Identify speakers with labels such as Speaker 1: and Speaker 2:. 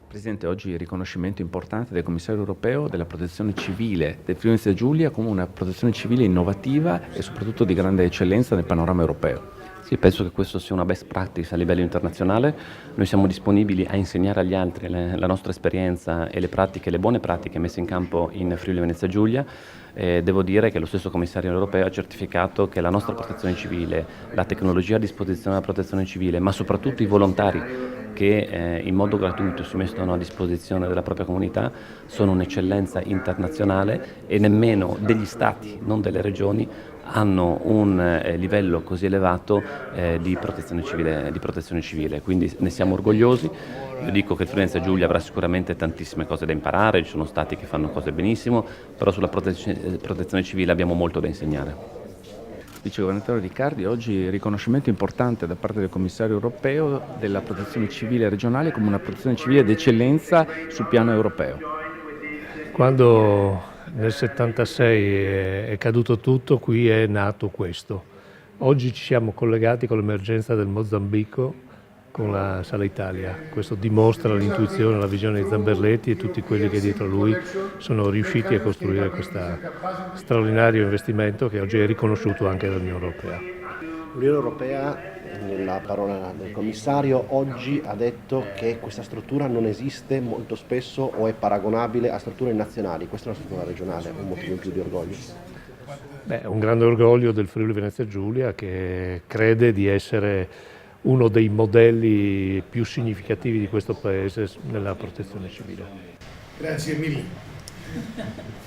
Speaker 1: Presidente, oggi il riconoscimento importante del Commissario europeo della protezione civile del Friuli Venezia Giulia come una protezione civile innovativa e soprattutto di grande eccellenza nel panorama europeo.
Speaker 2: Sì, penso che questo sia una best practice a livello internazionale. Noi siamo disponibili a insegnare agli altri la nostra esperienza e le buone pratiche messe in campo in Friuli Venezia Giulia. Devo dire che lo stesso commissario europeo ha certificato che la nostra protezione civile, la tecnologia a disposizione della protezione civile, ma soprattutto i volontari che in modo gratuito si mettono a disposizione della propria comunità sono un'eccellenza internazionale e nemmeno degli stati, non delle regioni, hanno un livello così elevato di protezione civile, quindi ne siamo orgogliosi. Io dico che il Friuli Venezia Giulia avrà sicuramente tantissime cose da imparare, ci sono stati che fanno cose benissimo, però sulla protezione civile abbiamo molto da insegnare.
Speaker 1: Vice Governatore Riccardi, oggi riconoscimento importante da parte del Commissario europeo della protezione civile regionale come una protezione civile d'eccellenza sul piano europeo.
Speaker 3: Quando nel 76 è caduto tutto, qui è nato questo. Oggi ci siamo collegati con l'emergenza del Mozambico con la Sala Italia. Questo dimostra l'intuizione, la visione di Zamberletti e tutti quelli che dietro lui sono riusciti a costruire questo straordinario investimento che oggi è riconosciuto anche dall'Unione Europea.
Speaker 4: L'Unione Europea, nella parola del commissario, oggi ha detto che questa struttura non esiste molto spesso o è paragonabile a strutture nazionali. Questa è una struttura regionale, un motivo in più di orgoglio.
Speaker 3: Beh, un grande orgoglio del Friuli Venezia Giulia che crede di essere uno dei modelli più significativi di questo Paese nella protezione civile.
Speaker 5: Grazie mille.